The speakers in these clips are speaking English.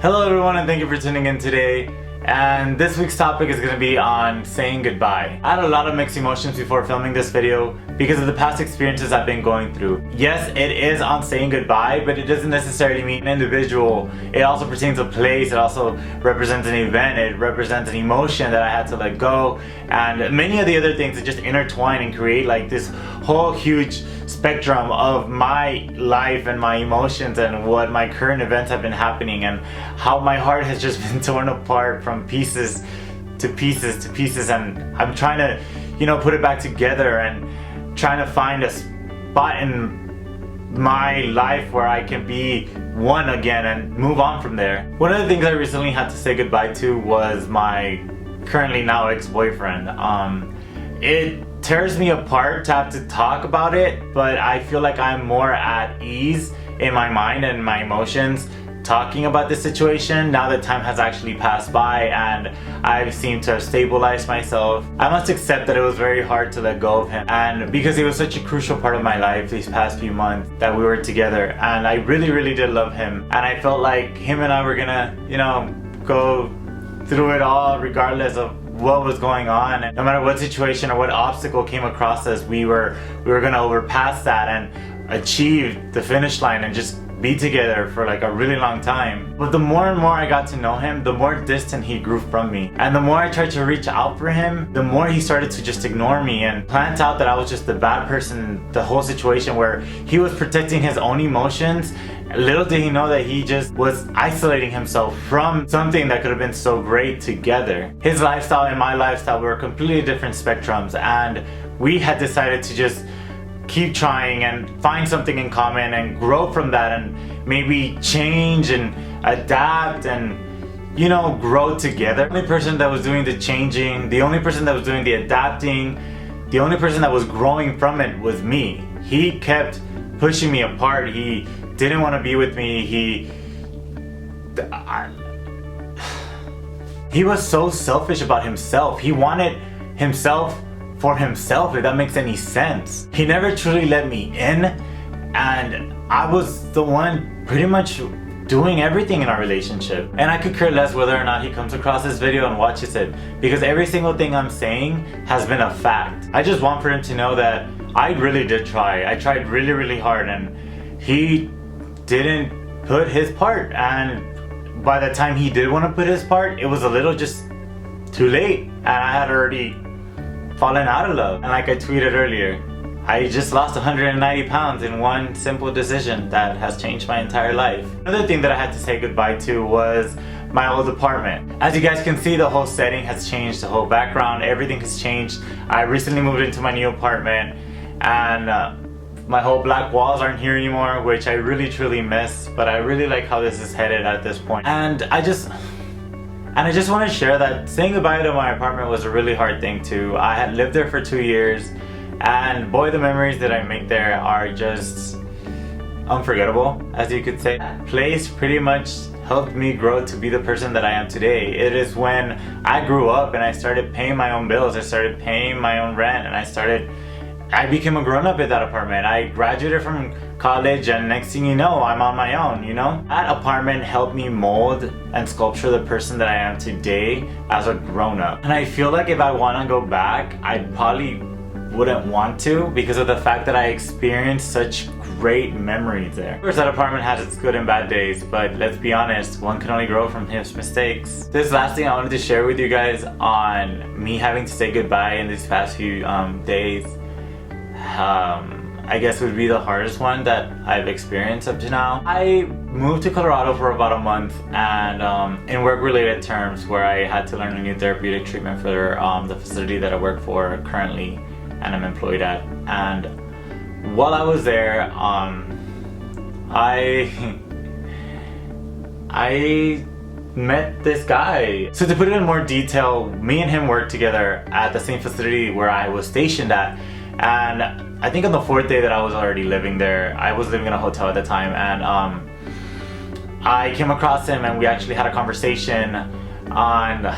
Hello everyone, and thank you for tuning in today. And this week's topic is going to be on saying goodbye. I had a lot of mixed emotions before filming this video because of the past experiences I've been going through. Yes, it is on saying goodbye, but it doesn't necessarily mean an individual. It also pertains to a place, it also represents an event, it represents an emotion that I had to let go, and many of the other things that just intertwine and create like this whole huge spectrum of my life and my emotions and what my current events have been happening and how my heart has just been torn apart from pieces to pieces to pieces, and I'm trying to, put it back together and trying to find a spot in my life where I can be one again and move on from there. One of the things I recently had to say goodbye to was my currently now ex-boyfriend. It tears me apart to have to talk about it, but I feel like I'm more at ease in my mind and my emotions talking about this situation now that time has actually passed by and I've seemed to have stabilized myself. I must accept that it was very hard to let go of him, and because he was such a crucial part of my life these past few months that we were together, and I really did love him, and I felt like him and I were gonna go through it all regardless of what was going on, and no matter what situation or what obstacle came across us, we were gonna overpass that and achieve the finish line and just be together for like a really long time. But the more and more I got to know him, the more distant he grew from me, and the more I tried to reach out for him, the more he started to just ignore me and plant out that I was just the bad person in the whole situation, where he was protecting his own emotions. Little did he know that he just was isolating himself from something that could have been so great together. His lifestyle and my lifestyle were completely different spectrums, and we had decided to just keep trying and find something in common and grow from that and maybe change and adapt and grow together. The only person that was doing the changing, the only person that was doing the adapting, the only person that was growing from it was me. He kept pushing me apart. He didn't want to be with me. He was so selfish about himself. He wanted himself for himself, if that makes any sense. He never truly let me in, and I was the one pretty much doing everything in our relationship. And I could care less whether or not he comes across this video and watches it, because every single thing I'm saying has been a fact. I just want for him to know that I really did try. I tried really hard, and he didn't put his part, and by the time he did want to put his part, it was a little just too late, and I had already fallen out of love. And like I tweeted earlier, I just lost 190 pounds in one simple decision that has changed my entire life. Another thing that I had to say goodbye to was my old apartment. As you guys can see, the whole setting has changed, the whole background, everything has changed. I recently moved into my new apartment, and my whole black walls aren't here anymore, which I really truly miss, but I really like how this is headed at this point. And I just want to share that saying goodbye to my apartment was a really hard thing too. I had lived there for 2 years, and boy, the memories that I make there are just unforgettable, as you could say. That place pretty much helped me grow to be the person that I am today. It is when I grew up and I started paying my own bills, I started paying my own rent, and I became a grown-up in that apartment. I graduated from college, and next thing you know, I'm on my own, That apartment helped me mold and sculpture the person that I am today as a grown-up. And I feel like if I want to go back, I probably wouldn't want to, because of the fact that I experienced such great memories there. Of course, that apartment has its good and bad days, but let's be honest, one can only grow from his mistakes. This last thing I wanted to share with you guys on me having to say goodbye in these past few days, I guess would be the hardest one that I've experienced up to now. I moved to Colorado for about a month, and in work-related terms, where I had to learn a new therapeutic treatment for the facility that I work for currently and I'm employed at. And while I was there, I met this guy. So to put it in more detail, me and him worked together at the same facility where I was stationed at, and I think on the 4th day that I was already living there, I was living in a hotel at the time, and I came across him, and we actually had a conversation on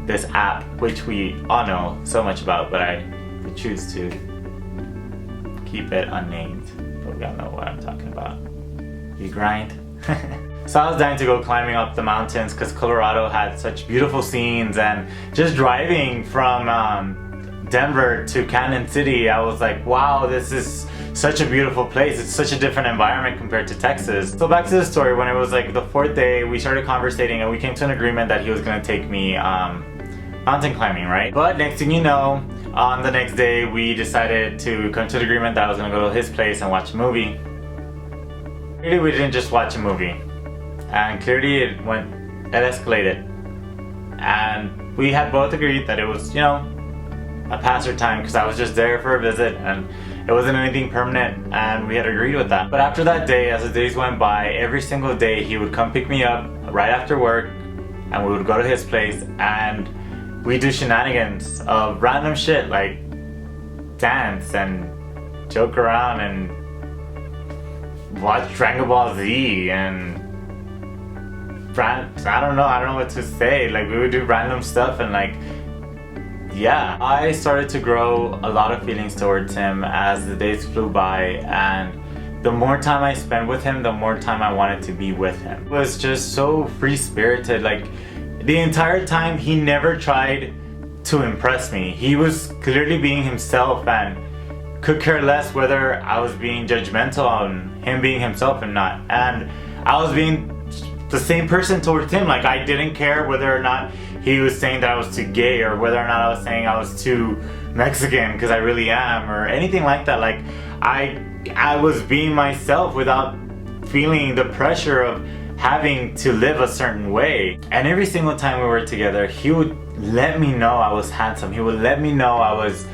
this app, which we all know so much about, but I would choose to keep it unnamed, but we all know what I'm talking about. You grind. So I was dying to go climbing up the mountains because Colorado had such beautiful scenes, and just driving from Denver to Canyon City, I was like, wow, this is such a beautiful place. It's such a different environment compared to Texas. So back to the story, when it was like the 4th day, we started conversating and we came to an agreement that he was gonna take me mountain climbing, right? But next thing you know, on the next day, we decided to come to an agreement that I was gonna go to his place and watch a movie. Clearly we didn't just watch a movie, and clearly it escalated. And we had both agreed that it was, you know, a passer time, because I was just there for a visit and it wasn't anything permanent, and we had agreed with that. But after that day, as the days went by, every single day he would come pick me up right after work and we would go to his place and we do shenanigans of random shit like dance and joke around and watch Dragon Ball Z and I don't know what to say. Like, we would do random stuff, and like, yeah, I started to grow a lot of feelings towards him as the days flew by, and the more time I spent with him, the more time I wanted to be with him. He was just so free-spirited. Like, the entire time he never tried to impress me. He was clearly being himself and could care less whether I was being judgmental on him being himself or not. And I was being the same person towards him. Like, I didn't care whether or not he was saying that I was too gay, or whether or not I was saying I was too Mexican, because I really am, or anything like that. Like, I was being myself without feeling the pressure of having to live a certain way. And every single time we were together, he would let me know I was handsome. He would let me know I was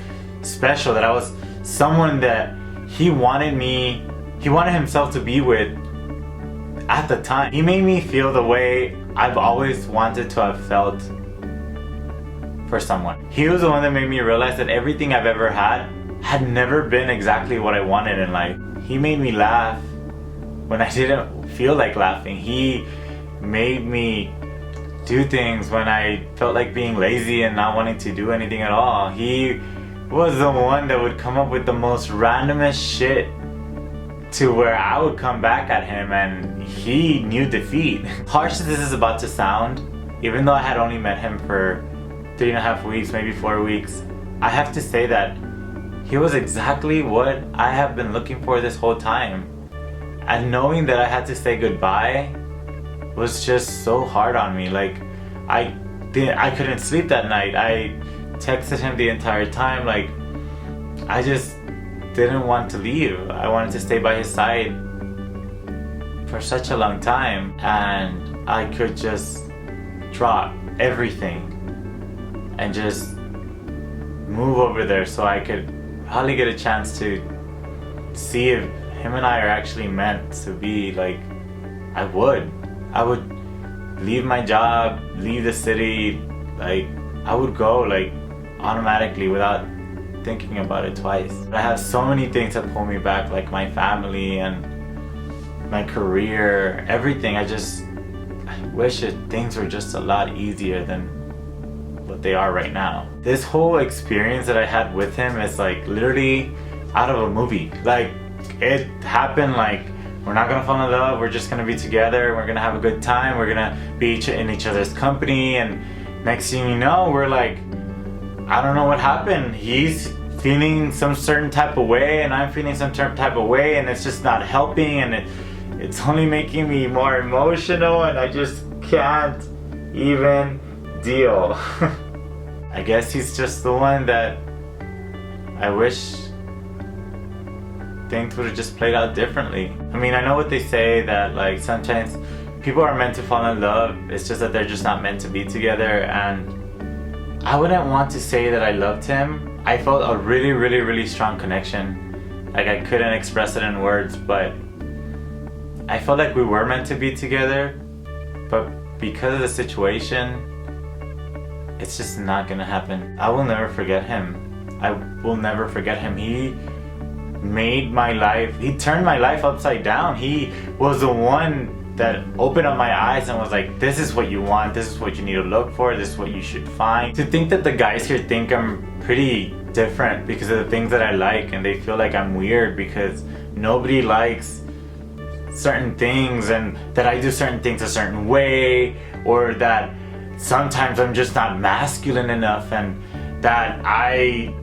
special, that I was someone that he wanted himself to be with at the time. He made me feel the way I've always wanted to have felt for someone. He was the one that made me realize that everything I've ever had never been exactly what I wanted in life. He made me laugh when I didn't feel like laughing. He made me do things when I felt like being lazy and not wanting to do anything at all. He was the one that would come up with the most randomest shit to where I would come back at him, and he knew defeat. Harsh as this is about to sound, even though I had only met him for 3.5 weeks, maybe 4 weeks, I have to say that he was exactly what I have been looking for this whole time. And knowing that I had to say goodbye was just so hard on me. Like, I couldn't sleep that night. I texted him the entire time. Like, I just didn't want to leave. I wanted to stay by his side for such a long time, and I could just drop everything and just move over there so I could probably get a chance to see if him and I are actually meant to be. Like, I would leave my job, leave the city, like, I would go like automatically without thinking about it twice. I have so many things that pull me back, like my family and my career, everything. I wish things were just a lot easier than what they are right now. This whole experience that I had with him is like literally out of a movie. Like, it happened like, we're not gonna fall in love, we're just gonna be together, we're gonna have a good time, we're gonna be in each other's company, and next thing you know, we're like, I don't know what happened. He's feeling some certain type of way and I'm feeling some certain type of way, and it's just not helping, and it's only making me more emotional, and I just can't even deal. I guess he's just the one that I wish things would have just played out differently. I mean, I know what they say, that like sometimes people are meant to fall in love, it's just that they're just not meant to be together, and I wouldn't want to say that I loved him. I felt a really, really, really strong connection. Like, I couldn't express it in words, but I felt like we were meant to be together, but because of the situation, it's just not gonna happen. I will never forget him. I will never forget him. He made my life, he turned my life upside down. He was the one that opened up my eyes and was like, this is what you want, this is what you need to look for, this is what you should find. To think that the guys here think I'm pretty different because of the things that I like, and they feel like I'm weird because nobody likes certain things and that I do certain things a certain way, or that sometimes I'm just not masculine enough and that I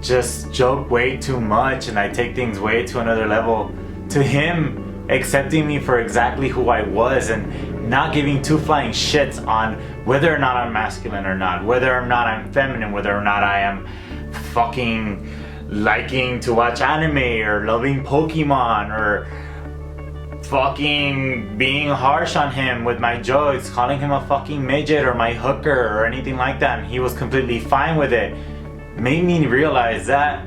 just joke way too much and I take things way to another level. To him accepting me for exactly who I was and not giving two flying shits on whether or not I'm masculine or not, whether or not I'm feminine, whether or not I am fucking liking to watch anime or loving Pokemon or fucking being harsh on him with my jokes, calling him a fucking midget or my hooker or anything like that, and he was completely fine with it. Made me realize that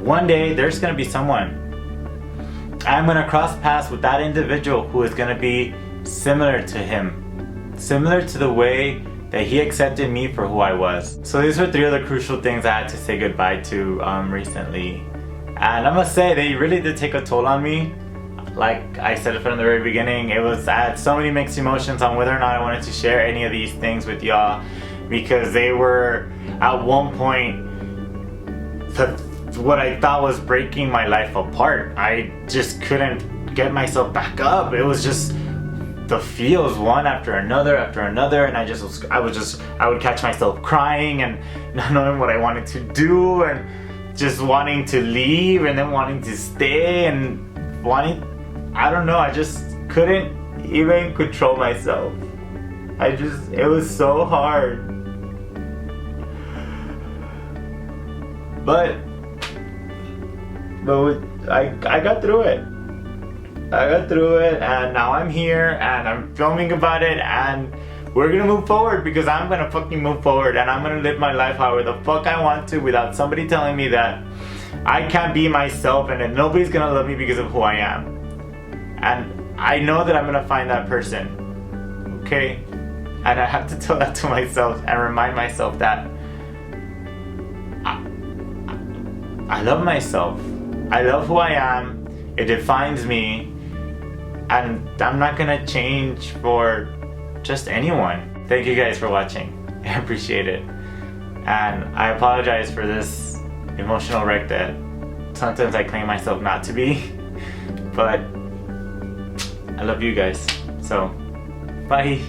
one day there's gonna be someone, I'm gonna cross paths with that individual who is gonna be similar to him, similar to the way that he accepted me for who I was. So these were 3 of the crucial things I had to say goodbye to recently, and I must say they really did take a toll on me. Like I said from the very beginning, I had so many mixed emotions on whether or not I wanted to share any of these things with y'all, because they were at one point what I thought was breaking my life apart. I just couldn't get myself back up. It was just the feels one after another, and I would catch myself crying and not knowing what I wanted to do and just wanting to leave and then wanting to stay and I don't know, I just couldn't even control myself. It was so hard. But I got through it. And now I'm here and I'm filming about it, and we're gonna move forward because I'm gonna fucking move forward and I'm gonna live my life however the fuck I want to without somebody telling me that I can't be myself and that nobody's gonna love me because of who I am. And I know that I'm gonna find that person, okay? And I have to tell that to myself and remind myself that I love myself. I love who I am. It defines me. And I'm not gonna change for just anyone. Thank you guys for watching. I appreciate it. And I apologize for this emotional wreck that sometimes I claim myself not to be. But I love you guys. So, bye.